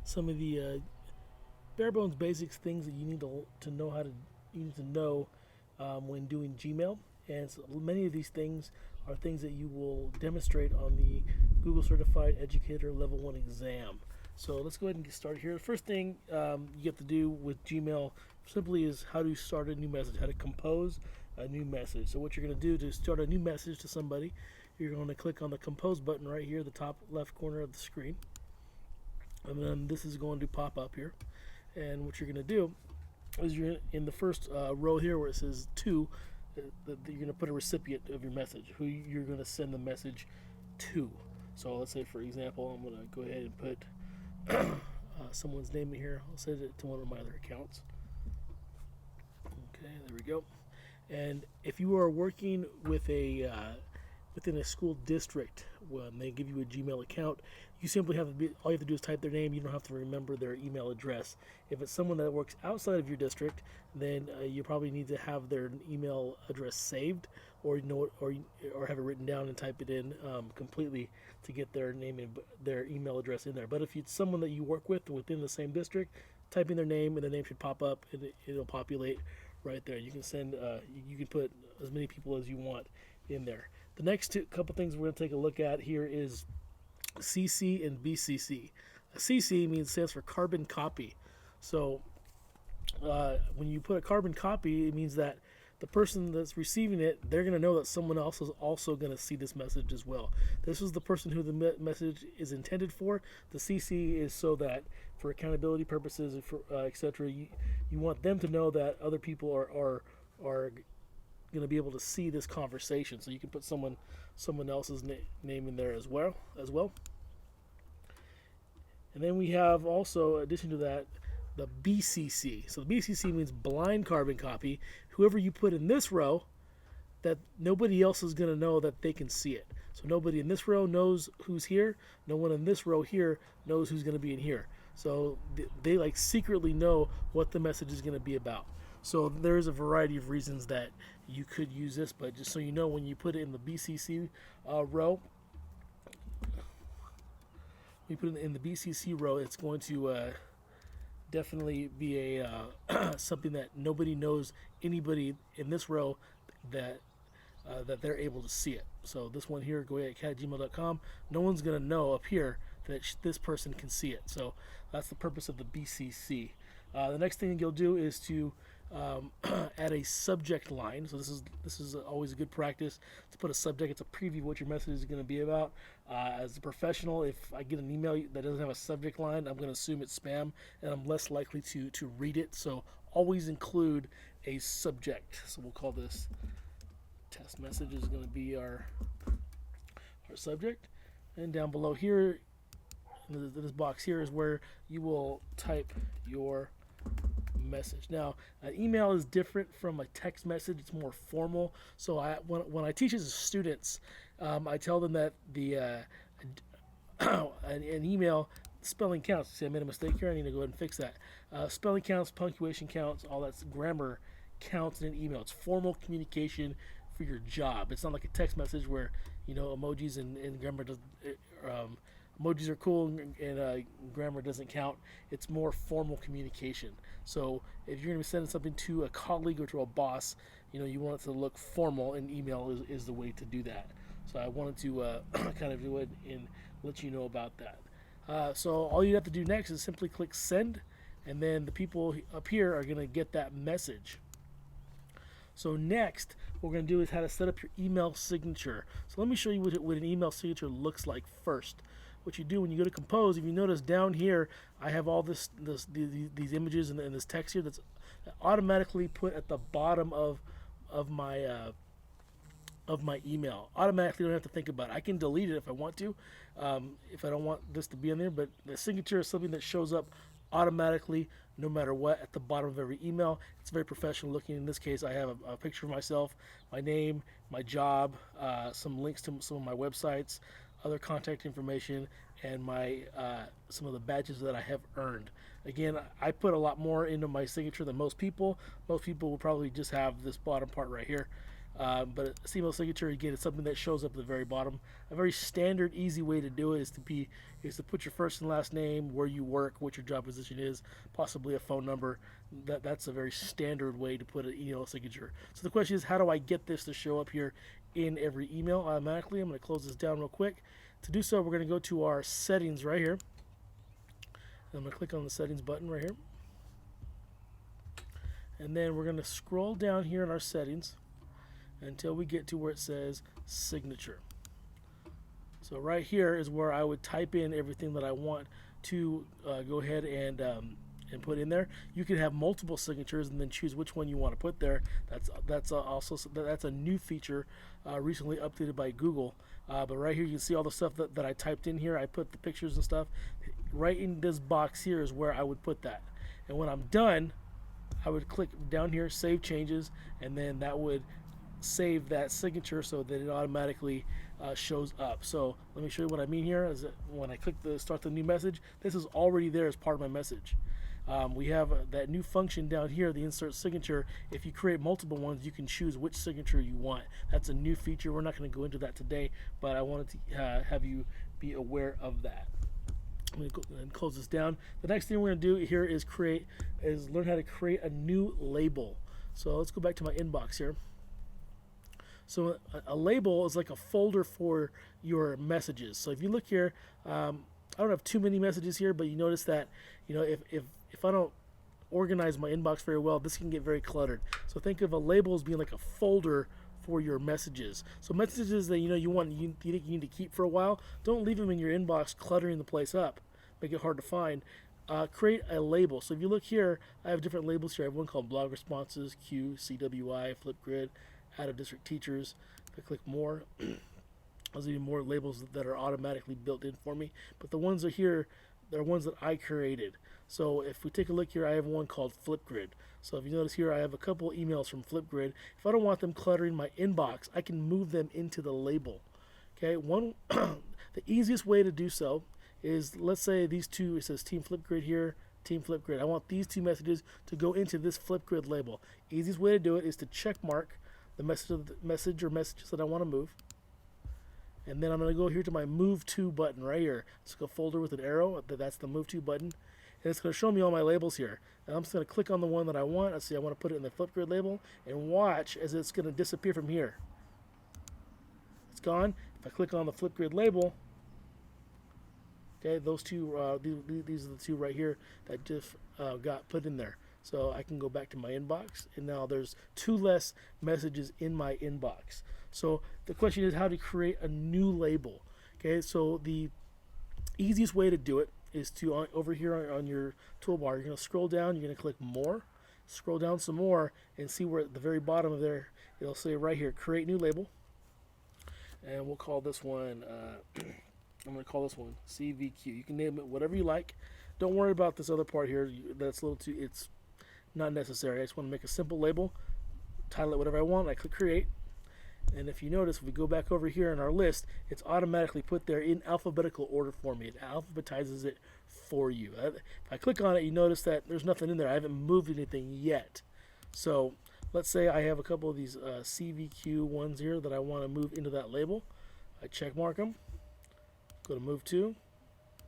some of the bare bones basics things that you need to know how to you need to know when doing Gmail. And so many of these things are things that you will demonstrate on the Google Certified Educator Level 1 exam. So let's go ahead and get started here. The first thing you have to do with Gmail simply is how to start a new message, how to compose a new message. So what you're going to do to start a new message to somebody, you're going to click on the compose button right here, the top left corner of the screen. And then this is going to pop up here. And what you're going to do is you're in the first row here where it says to, you're going to put a recipient of your message, who you're going to send the message to. So let's say, for example, I'm going to go ahead and put someone's name in here. I'll send it to one of my other accounts. Okay, there we go. And if you are working with within a school district, when they give you a Gmail account, you simply have to all you have to do is type their name. You don't have to remember their email address. If it's someone that works outside of your district, then you probably need to have their email address saved, or or have it written down and type it in completely to get their name and their email address in there. But if it's someone that you work with within the same district, type in their name and their name should pop up and it'll populate right there. You can send you can put as many people as you want in there. The next couple things we're going to take a look at here is CC and BCC. A CC stands for carbon copy. So when you put a carbon copy, it means that the person that's receiving it, they're going to know that someone else is also going to see this message as well. This is the person who the message is intended for. The CC is so that for accountability purposes, for etc., you want them to know that other people are going to be able to see this conversation. So you can put someone else's name in there as well. And then we have also, in addition to that, the BCC. So the BCC means blind carbon copy. Whoever you put in this row, that nobody else is going to know that they can see it. So nobody in this row knows who's here. No one in this row here knows who's going to be in here. So they like secretly know what the message is going to be about. So there's a variety of reasons that you could use this, but just so you know, when you put it in the BCC row, it's going to definitely be a something that nobody knows anybody in this row that they're able to see it. So this one here, go ahead at cat@gmail.com. No one's going to know up here that this person can see it. So that's the purpose of the BCC. The next thing you'll do is to add a subject line. So this is always a good practice to put a subject. It's a preview of what your message is going to be about. As a professional, if I get an email that doesn't have a subject line, I'm going to assume it's spam, and I'm less likely to read it. So always include a subject. So we'll call this test message is going to be our subject, and down below here, in this box here, is where you will type your message. Now, an email is different from a text message. It's more formal. So when I teach it to students, I tell them that an email spelling counts. See, I made a mistake here. I need to go ahead and fix that. Spelling counts, punctuation counts, all that's grammar counts in an email. It's formal communication for your job. It's not like a text message where emojis and grammar does. Emojis are cool and grammar doesn't count. It's more formal communication. So if you're going to be sending something to a colleague or to a boss, you want it to look formal, and email is the way to do that. So I wanted to kind of do it and let you know about that. So all you have to do next is simply click send, and then the people up here are going to get that message. So next, what we're going to do is how to set up your email signature. So let me show you what an email signature looks like first. What you do when you go to compose, if you notice down here, I have all these images and this text here that's automatically put at the bottom of my email. Automatically, don't have to think about it. I can delete it if I want to, if I don't want this to be in there. But the signature is something that shows up automatically, no matter what, at the bottom of every email. It's very professional looking. In this case, I have a picture of myself, my name, my job, some links to some of my websites, other contact information, and my some of the badges that I have earned. Again, I put a lot more into my signature than most people. Most people will probably just have this bottom part right here. But a email signature, again, is something that shows up at the very bottom. A very standard, easy way to do it is to put your first and last name, where you work, what your job position is, possibly a phone number. That's a very standard way to put an email signature. So the question is, how do I get this to show up here in every email automatically? I'm going to close this down real quick. To do so, we're going to go to our settings right here. I'm going to click on the settings button right here. And then we're going to scroll down here in our settings until we get to where it says signature. So right here is where I would type in everything that I want to go ahead and put in there. You can have multiple signatures and then choose which one you want to put there. That's a new feature recently updated by Google. But right here you can see all the stuff that I typed in here. I put the pictures and stuff. Right in this box here is where I would put that. And when I'm done, I would click down here, save changes, and then that would save that signature so that it automatically shows up. So let me show you what I mean here. Is that when I click the start the new message, this is already there as part of my message. We have that new function down here, the insert signature. If you create multiple ones, you can choose which signature you want. That's a new feature. We're not going to go into that today, but I wanted to have you be aware of that. I'm going to go and close this down. The next thing we're going to do here is learn how to create a new label. So let's go back to my inbox here. So a label is like a folder for your messages. So if you look here, I don't have too many messages here, but you notice that, if I don't organize my inbox very well, this can get very cluttered. So think of a label as being like a folder for your messages. So messages that you think you need to keep for a while, don't leave them in your inbox cluttering the place up, make it hard to find. Create a label. So if you look here, I have different labels here. I have one called blog responses, Q, CWI, Flipgrid, out of district teachers. If I click more, there's even more labels that are automatically built in for me. But the ones that are here, they're ones that I created. So if we take a look here, I have one called Flipgrid. So if you notice here, I have a couple emails from Flipgrid. If I don't want them cluttering my inbox, I can move them into the label. Okay, the easiest way to do so is, let's say these two, it says Team Flipgrid here, Team Flipgrid. I want these two messages to go into this Flipgrid label. Easiest way to do it is to check mark the message or messages that I want to move. And then I'm going to go here to my Move To button right here. It's a folder with an arrow. That's the Move To button. And it's going to show me all my labels here. And I'm just going to click on the one that I want. Let's see, I want to put it in the Flipgrid label. And watch as it's going to disappear from here. It's gone. If I click on the Flipgrid label, okay, those two, these are the two right here that just got put in there. So I can go back to my inbox, and now there's two less messages in my inbox. So the question is how to create a new label. Okay, so the easiest way to do it is to, over here on your toolbar, you're going to scroll down, you're going to click more, scroll down some more, and see where at the very bottom of there, it'll say right here, create new label. And we'll call this one, I'm going to call this one CVQ. You can name it whatever you like. Don't worry about this other part here. That's a little too, it's not necessary. I just want to make a simple label, title it whatever I want. I click create. And if you notice, if we go back over here in our list, it's automatically put there in alphabetical order for me. It alphabetizes it for you. If I click on it, you notice that there's nothing in there. I haven't moved anything yet. So let's say I have a couple of these CVQ ones here that I want to move into that label. I check mark them, go to Move To,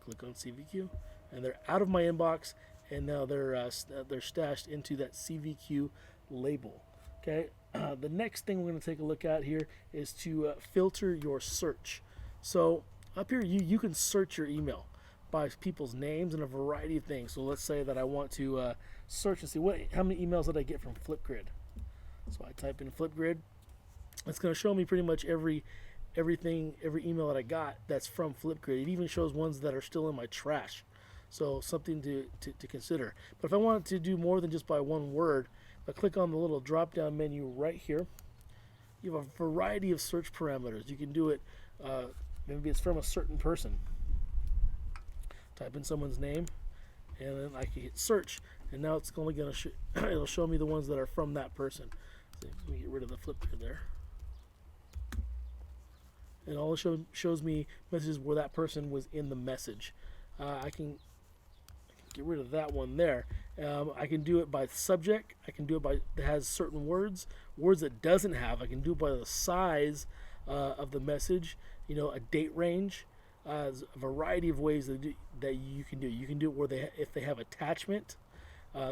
click on CVQ, and they're out of my inbox, and now they're stashed into that CVQ label. Okay. The next thing we're going to take a look at here is to filter your search. So up here, you can search your email by people's names and a variety of things. So let's say that I want to search and see how many emails did I get from Flipgrid. So I type in Flipgrid. It's going to show me pretty much every email that I got that's from Flipgrid. It even shows ones that are still in my trash. So something to consider. But if I wanted to do more than just by one word, if I click on the little drop down menu right here, you have a variety of search parameters. You can do it, maybe it's from a certain person. Type in someone's name, and then I can hit search, and now it's only going to it'll show me the ones that are from that person. So let me get rid of the Flipgrid there. And all it shows me messages where that person was in the message. I can get rid of that one there, I can do it by subject. I can do it by that has certain words. Words that doesn't have. I can do it by the size of the message. A date range. There's a variety of ways that you can do. You can do it where if they have attachment.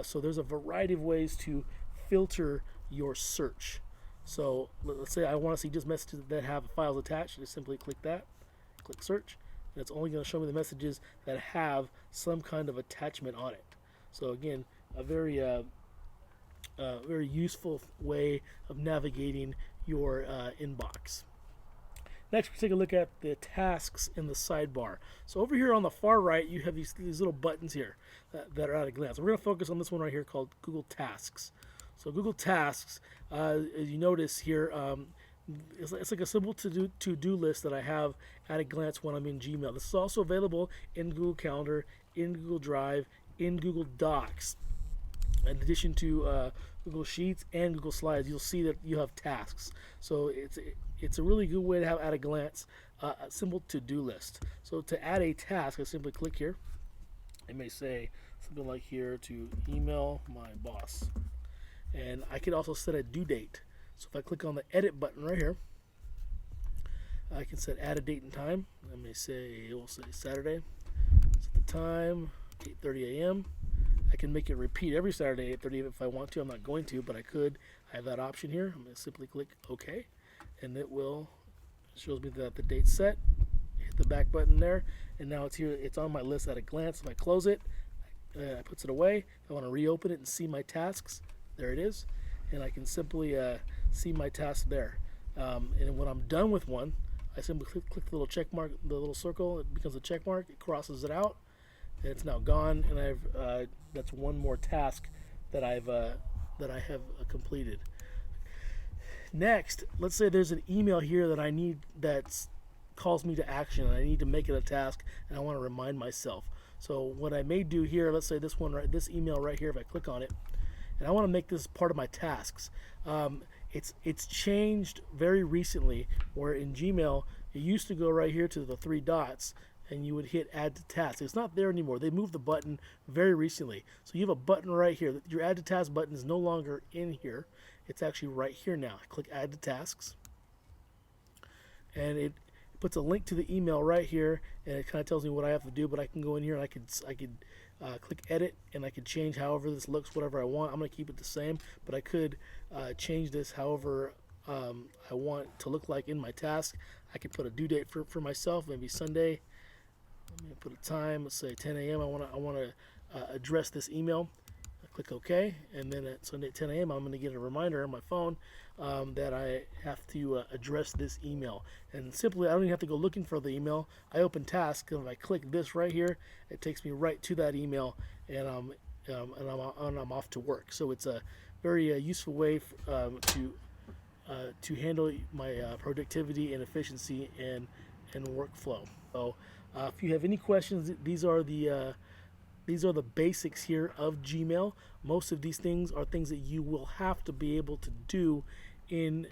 So there's a variety of ways to filter your search. So let's say I want to see just messages that have files attached. Just simply click that, click search, and it's only going to show me the messages that have some kind of attachment on it. So again, a very useful way of navigating your inbox. Next, we take a look at the tasks in the sidebar. So over here on the far right, you have these little buttons here that are at a glance. We're going to focus on this one right here called Google Tasks. So Google Tasks, as you notice here, it's like a simple to-do list that I have at a glance when I'm in Gmail. This is also available in Google Calendar, in Google Drive, in Google Docs. In addition to Google Sheets and Google Slides, you'll see that you have tasks. So it's a really good way to have at a glance a simple to-do list. So to add a task, I simply click here. It may say something like here to email my boss. And I can also set a due date. So if I click on the edit button right here, I can set add a date and time. It will say Saturday. Set the time, 8:30 a.m. I can make it repeat every Saturday at 8:30 if I want to. I'm not going to, but I could. I have that option here. I'm going to simply click OK, and it shows me that the date's set. Hit the back button there, and now it's here. It's on my list at a glance. If I close it, it puts it away. If I want to reopen it and see my tasks, there it is, and I can simply see my task there. And when I'm done with one, I simply click the little check mark, the little circle. It becomes a check mark. It crosses it out, and it's now gone. And that's one more task that I have completed. Next, let's say there's an email here that I need that calls me to action, and I need to make it a task, and I want to remind myself. So what I may do here, let's say this email right here, if I click on it, and I want to make this part of my tasks. It's changed very recently, where in Gmail you used to go right here to the three dots and you would hit add to task. It's not there anymore. They moved the button very recently. So you have a button right here. Your add to task button is no longer in here. It's actually right here now. I click add to tasks, and it puts a link to the email right here, and it kind of tells me what I have to do. But I can go in here and I could click edit, and I could change however this looks, whatever I want. I'm going to keep it the same, but I could change this however I want to look like in my task. I could put a due date for myself, maybe Sunday. I'm going to put a time, let's say 10 a.m. I want to address this email. I click OK, and then at Sunday at 10 a.m. I'm going to get a reminder on my phone that I have to address this email. And simply, I don't even have to go looking for the email. I open task, and if I click this right here, it takes me right to that email, and I'm off to work. So it's a very useful way to handle my productivity and efficiency and workflow. So if you have any questions, these are the basics here of Gmail. Most of these things are things that you will have to be able to do in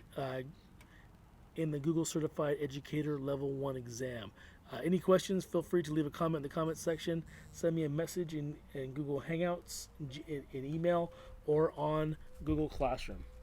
the Google Certified Educator Level 1 exam. Any questions, feel free to leave a comment in the comment section. Send me a message in Google Hangouts, in email, or on Google Classroom.